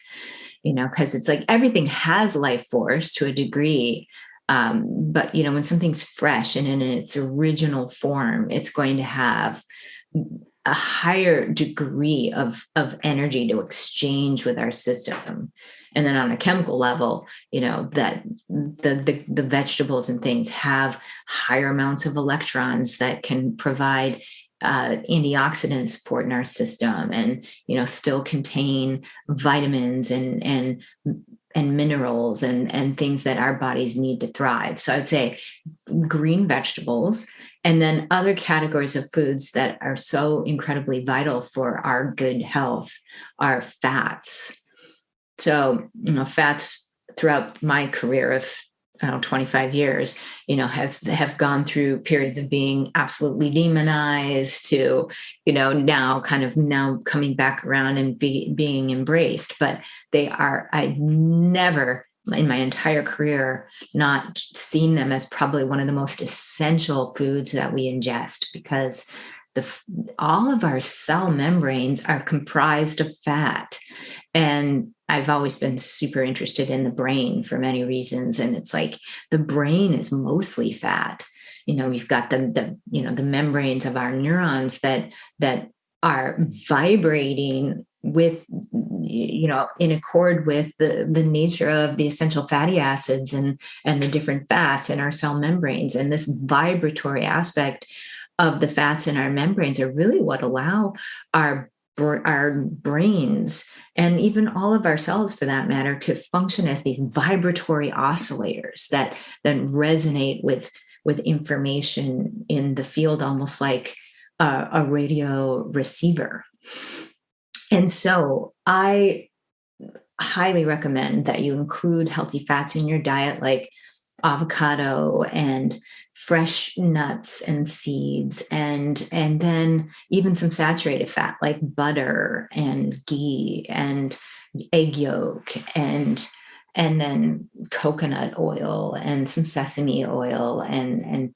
because it's like everything has life force to a degree. But when something's fresh and in its original form, it's going to have a higher degree of energy to exchange with our system. And then on a chemical level, that the vegetables and things have higher amounts of electrons that can provide antioxidant support in our system, and still contain vitamins and minerals and things that our bodies need to thrive. So I'd say green vegetables, and then other categories of foods that are so incredibly vital for our good health are fats. So, fats throughout my career of 25 years, have gone through periods of being absolutely demonized to, now coming back around and being embraced. But I've never in my entire career not seen them as probably one of the most essential foods that we ingest, because all of our cell membranes are comprised of fat. And I've always been super interested in the brain for many reasons. And it's like the brain is mostly fat. We've got the membranes of our neurons that are vibrating with, in accord with the nature of the essential fatty acids and the different fats in our cell membranes. And this vibratory aspect of the fats in our membranes are really what allow our brains, and even all of our cells for that matter, to function as these vibratory oscillators that then resonate with information in the field, almost like a radio receiver. And so I highly recommend that you include healthy fats in your diet, like avocado and fresh nuts and seeds, and then even some saturated fat like butter and ghee and egg yolk, and then coconut oil and some sesame oil and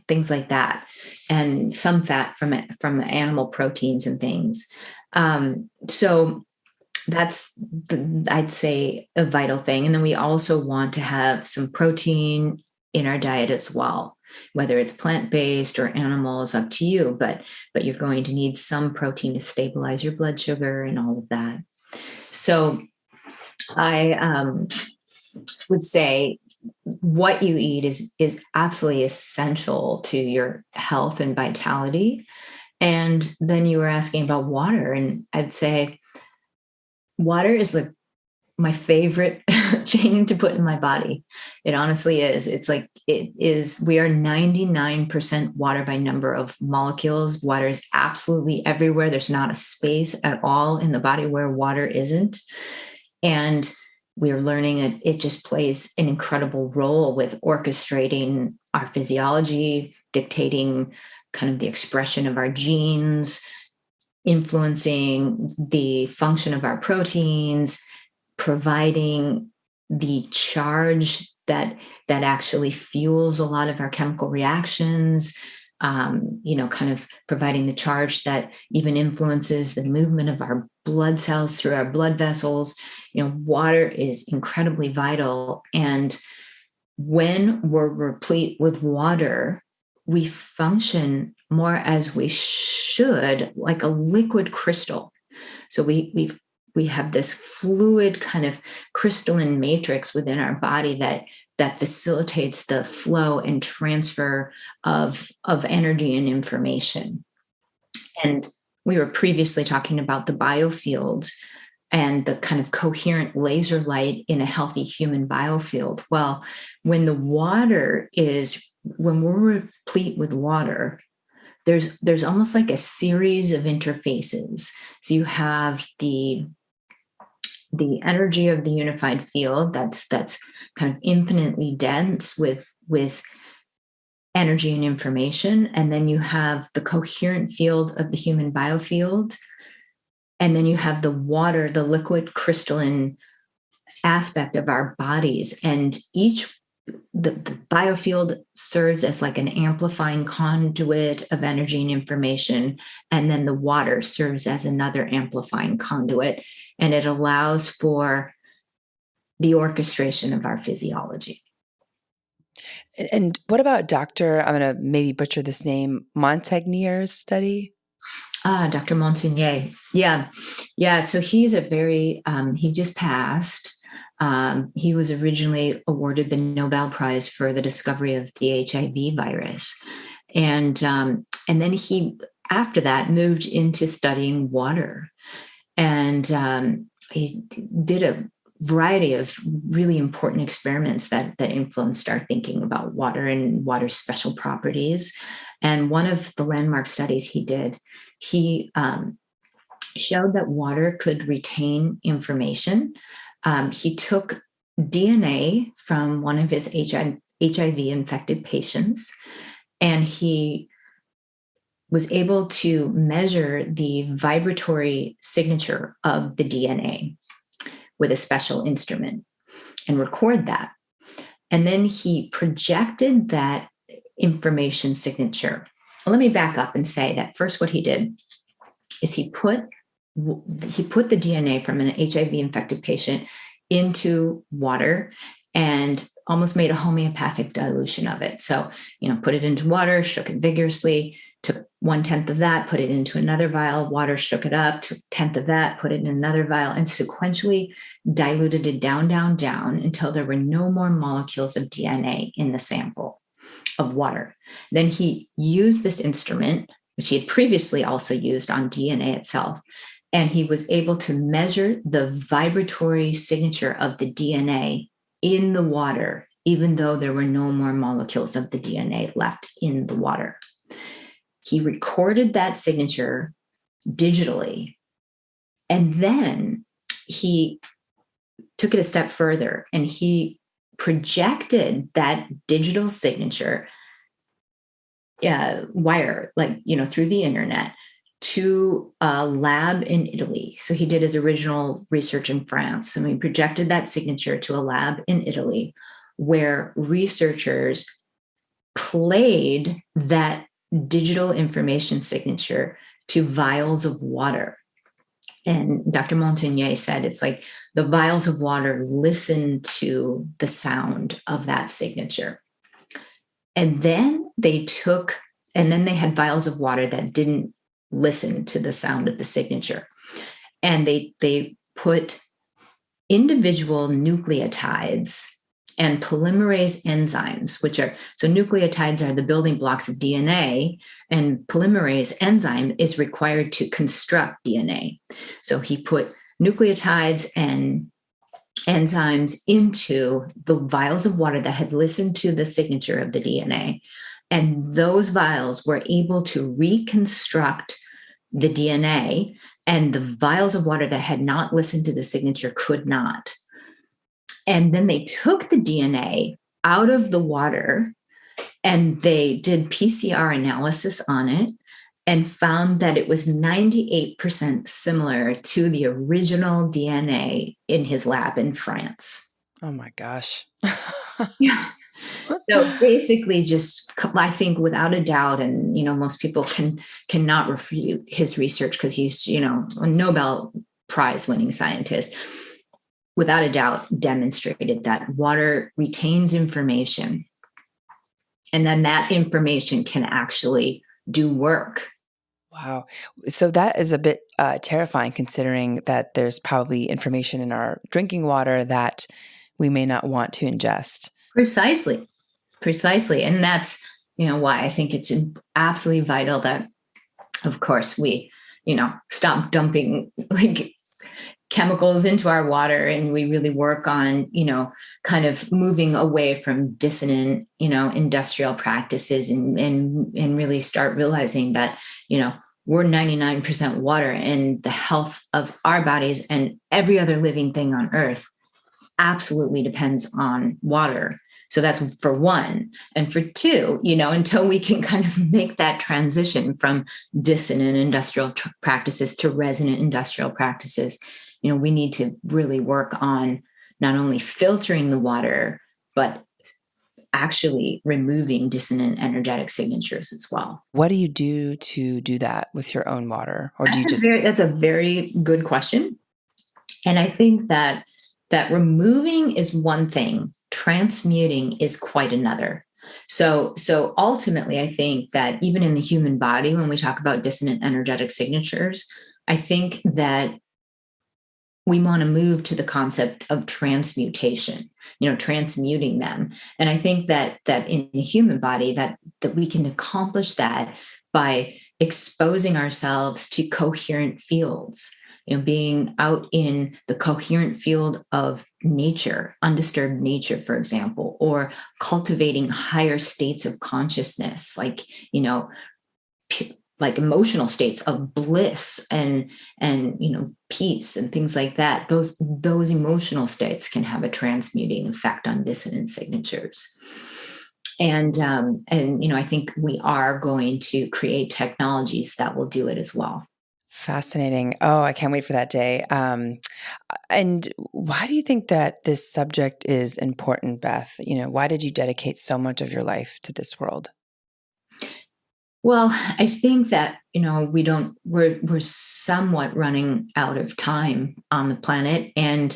things like that, and some fat from animal proteins and things. So that's, I'd say, a vital thing. And then we also want to have some protein in our diet as well, whether it's plant-based or animal is up to you, but you're going to need some protein to stabilize your blood sugar and all of that. So I would say what you eat is absolutely essential to your health and vitality. And then you were asking about water, and I'd say water is my favorite thing to put in my body. It honestly is. It's like, it is, we are 99% water by number of molecules. Water is absolutely everywhere. There's not a space at all in the body where water isn't. And we are learning that it just plays an incredible role with orchestrating our physiology, dictating kind of the expression of our genes, influencing the function of our proteins, providing the charge that actually fuels a lot of our chemical reactions, kind of providing the charge that even influences the movement of our blood cells through our blood vessels. Water is incredibly vital. And when we're replete with water, we function more as we should, like a liquid crystal. So we have this fluid kind of crystalline matrix within our body that facilitates the flow and transfer of energy and information. And we were previously talking about the biofield and the kind of coherent laser light in a healthy human biofield. Well, when we're replete with water, there's almost like a series of interfaces. So you have the energy of the unified field that's kind of infinitely dense with energy and information. And then you have the coherent field of the human biofield. And then you have the water, the liquid crystalline aspect of our bodies. And the biofield serves as like an amplifying conduit of energy and information. And then the water serves as another amplifying conduit. And it allows for the orchestration of our physiology. And what about Dr., I'm going to maybe butcher this name, Montagnier's study? Dr. Montagne. Yeah. So he's he just passed. He was originally awarded the Nobel Prize for the discovery of the HIV virus. And then he, after that, moved into studying water. And he did a variety of really important experiments that influenced our thinking about water and water's special properties. And one of the landmark studies he did, he showed that water could retain information. He took DNA from one of his HIV-infected patients, and he was able to measure the vibratory signature of the DNA with a special instrument. and record that. And then he projected that information signature. Well, let me back up and say that first what he did is he put the DNA from an HIV infected patient into water and almost made a homeopathic dilution of it. So, put it into water, shook it vigorously, took 1/10 of that, put it into another vial of water, shook it up, took 1/10 of that, put it in another vial, and sequentially diluted it down, down, down until there were no more molecules of DNA in the sample of water. Then he used this instrument, which he had previously also used on DNA itself, and he was able to measure the vibratory signature of the DNA in the water, even though there were no more molecules of the DNA left in the water. He recorded that signature digitally, and then he took it a step further and he projected that digital signature wire, through the internet to a lab in Italy. So he did his original research in France, and he projected that signature to a lab in Italy where researchers played that digital information signature to vials of water. And Dr. Montagnier said it's like the vials of water listen to the sound of that signature. And then they had vials of water that didn't listen to the sound of the signature. And they put individual nucleotides and polymerase enzymes, so nucleotides are the building blocks of DNA, and polymerase enzyme is required to construct DNA. So he put nucleotides and enzymes into the vials of water that had listened to the signature of the DNA. And those vials were able to reconstruct the DNA, and the vials of water that had not listened to the signature could not. And then they took the DNA out of the water and they did PCR analysis on it and found that it was 98% similar to the original DNA in his lab in France. Oh my gosh. Yeah. So basically, just, I think without a doubt, and most people cannot refute his research because he's a Nobel Prize winning scientist, without a doubt demonstrated that water retains information, and then that information can actually do work. Wow. So that is a bit terrifying, considering that there's probably information in our drinking water that we may not want to ingest. Precisely. And that's, why I think it's absolutely vital that, of course, we, stop dumping chemicals into our water, and we really work on, kind of moving away from dissonant, industrial practices, and really start realizing that, we're 99% water, and the health of our bodies and every other living thing on earth absolutely depends on water. So that's for one. And for two, until we can kind of make that transition from dissonant industrial practices to resonant industrial practices, we need to really work on not only filtering the water, but actually removing dissonant energetic signatures as well. What do you do to do that with your own water? Or do you just... That's a very good question. And I think that removing is one thing, transmuting is quite another. So ultimately, I think that even in the human body, when we talk about dissonant energetic signatures, I think that we want to move to the concept of transmutation, transmuting them. And I think that in the human body, that we can accomplish that by exposing ourselves to coherent fields, being out in the coherent field of nature, undisturbed nature, for example, or cultivating higher states of consciousness, like emotional states of bliss and peace and things like that. Those emotional states can have a transmuting effect on dissonant signatures. And I think we are going to create technologies that will do it as well. Fascinating. Oh, I can't wait for that day. And why do you think that this subject is important, Beth? Why did you dedicate so much of your life to this world? Well, I think that, we're somewhat running out of time on the planet, and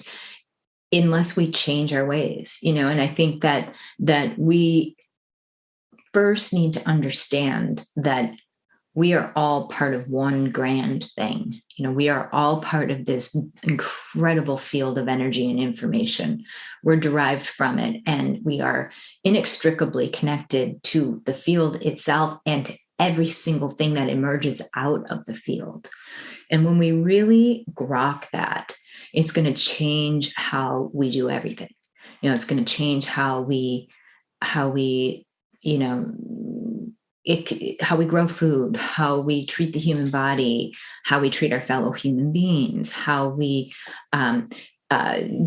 unless we change our ways, and I think that we first need to understand that we are all part of one grand thing. We are all part of this incredible field of energy and information. We're derived from it, and we are inextricably connected to the field itself and to every single thing that emerges out of the field. And when we really grok that, it's going to change how we do everything. It's going to change how we, you know, how we grow food, how we treat the human body, how we treat our fellow human beings, how we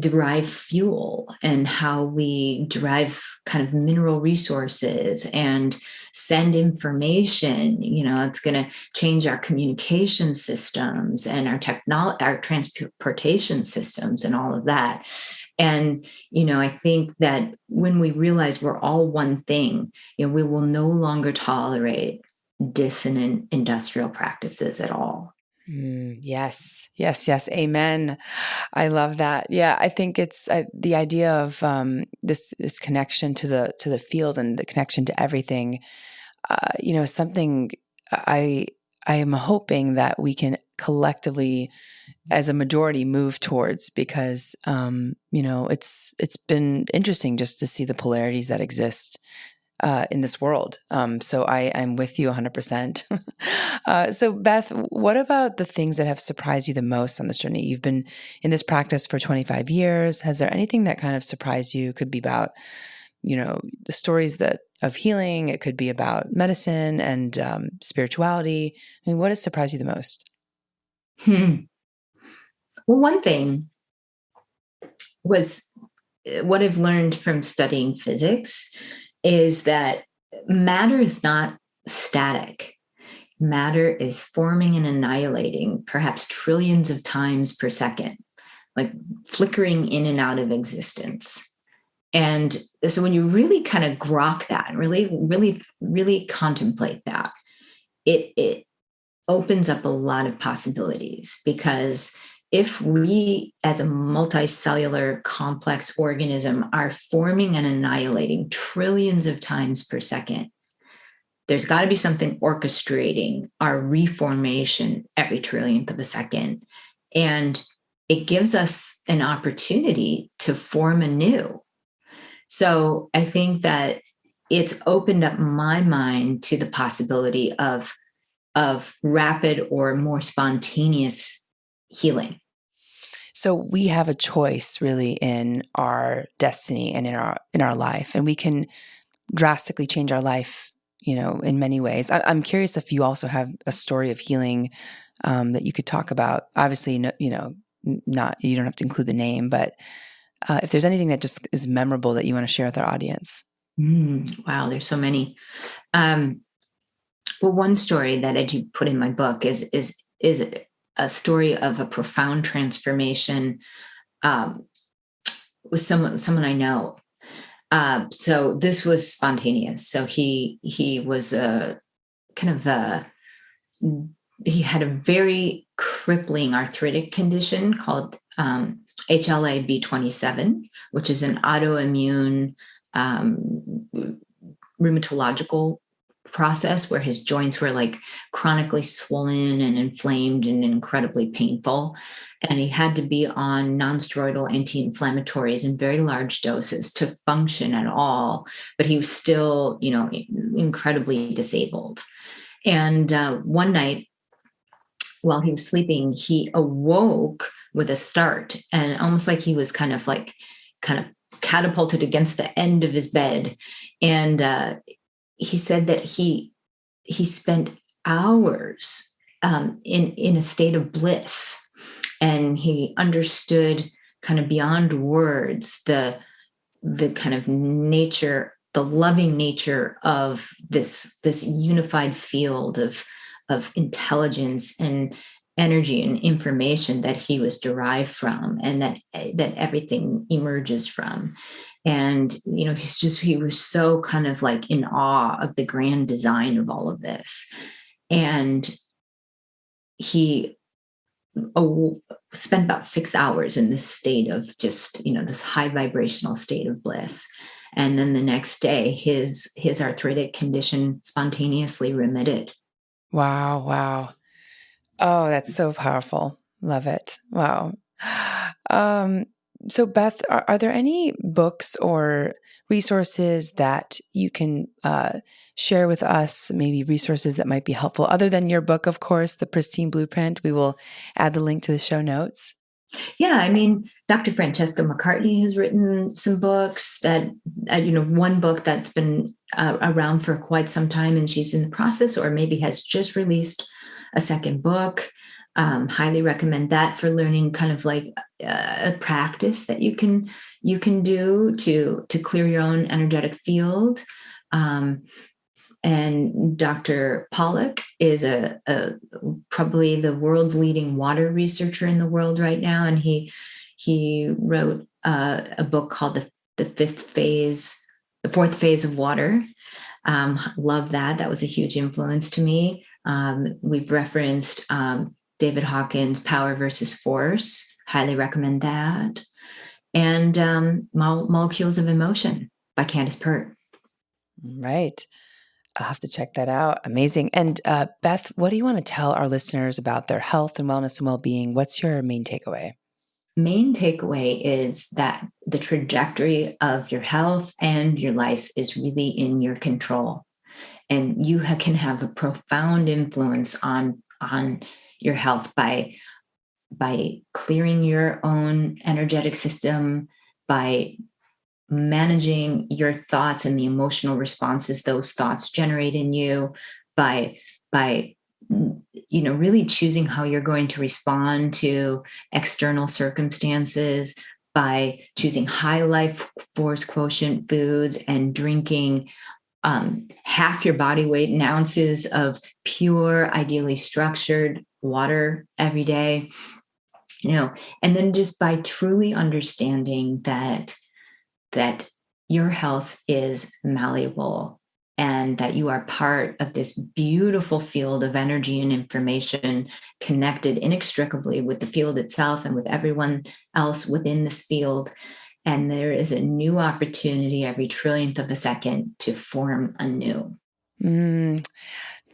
derive fuel, and how we derive kind of mineral resources and send information. It's going to change our communication systems and our transportation systems and all of that. And, I think that when we realize we're all one thing, we will no longer tolerate dissonant industrial practices at all. Yes, yes, yes. Amen. I love that. Yeah, I think it's the idea of this connection to the field and the connection to everything. Something I am hoping that we can collectively, as a majority, move towards, because it's been interesting just to see the polarities that exist in this world. So I'm with you 100%. So Beth, what about the things that have surprised you the most on this journey? You've been in this practice for 25 years. Has there anything that kind of surprised you? It could be about, the stories of healing. It could be about medicine and spirituality. I mean, what has surprised you the most? Well, one thing was what I've learned from studying physics is that matter is not static. Matter is forming and annihilating perhaps trillions of times per second, like flickering in and out of existence. And so when you really kind of grok that, really, really, really contemplate that, it opens up a lot of possibilities, because if we, as a multicellular complex organism, are forming and annihilating trillions of times per second, there's got to be something orchestrating our reformation every trillionth of a second. And it gives us an opportunity to form anew. So I think that it's opened up my mind to the possibility of rapid or more spontaneous healing. So we have a choice really in our destiny and in our life, and we can drastically change our life, in many ways. I'm curious if you also have a story of healing that you could talk about. Obviously, not you don't have to include the name, but if there's anything that just is memorable that you want to share with our audience. Wow, there's so many. Well, one story that I do put in my book is a story of a profound transformation with someone I know. So this was spontaneous. So he was a kind of he had a very crippling arthritic condition called HLA-B27, which is an autoimmune rheumatological process where his joints were like chronically swollen and inflamed and incredibly painful. And he had to be on non-steroidal anti-inflammatories in very large doses to function at all. But he was still, incredibly disabled. And one night while he was sleeping, he awoke with a start, and almost like he was kind of catapulted against the end of his bed. And he said that he spent hours in a state of bliss, and he understood kind of beyond words the kind of nature, the loving nature of this unified field of intelligence and energy and information that he was derived from, and that everything emerges from. And, he was so kind of like in awe of the grand design of all of this. And he spent about 6 hours in this state of just, this high vibrational state of bliss. And then the next day, his arthritic condition spontaneously remitted. Wow. Wow. Oh, that's so powerful. Love it. Wow. So Beth, are there any books or resources that you can share with us, maybe resources that might be helpful other than your book, of course, The Pristine Blueprint? We will add the link to the show notes. Yeah, I mean, Dr. Francesca McCartney has written some books that, one book that's been around for quite some time, and she's in the process or maybe has just released a second book. Highly recommend that for learning kind of like a practice that you can do to clear your own energetic field. And Dr. Pollack is a probably the world's leading water researcher in the world right now, and he wrote a book called the fourth phase of water. Love that. That was a huge influence to me. We've referenced David Hawkins' Power versus Force. Highly recommend that. And Molecules of Emotion by Candace Pert. Right. I'll have to check that out. Amazing. And Beth, what do you want to tell our listeners about their health and wellness and well-being? What's your main takeaway? Main takeaway is that the trajectory of your health and your life is really in your control. And you can have a profound influence on your health by clearing your own energetic system, by managing your thoughts and the emotional responses those thoughts generate in you, by really choosing how you're going to respond to external circumstances, by choosing high life force quotient foods and drinking half your body weight in ounces of pure, ideally structured water every day, and then just by truly understanding that your health is malleable and that you are part of this beautiful field of energy and information connected inextricably with the field itself and with everyone else within this field. And there is a new opportunity every trillionth of a second to form anew.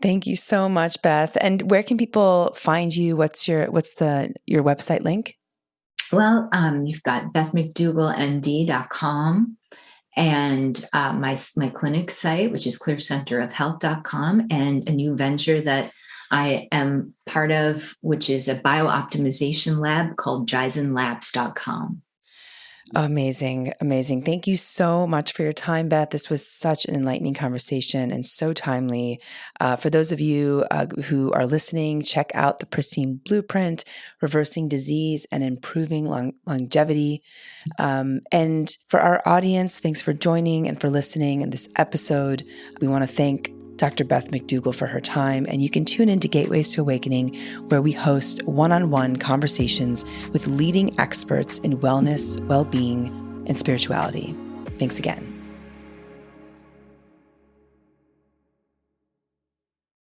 Thank you so much, Beth. And where can people find you? What's your website link? Well, you've got bethmcdougallmd.com and my clinic site, which is clearcenterofhealth.com, and a new venture that I am part of, which is a biooptimization lab called JyzenLabs.com. Amazing. Amazing. Thank you so much for your time, Beth. This was such an enlightening conversation and so timely. For those of you who are listening, check out The Pristine Blueprint, Reversing Disease and Improving Longevity. And for our audience, thanks for joining and for listening in this episode. We want to thank Dr. Beth McDougall for her time, and you can tune into Gateways to Awakening, where we host one-on-one conversations with leading experts in wellness, well-being, and spirituality. Thanks again.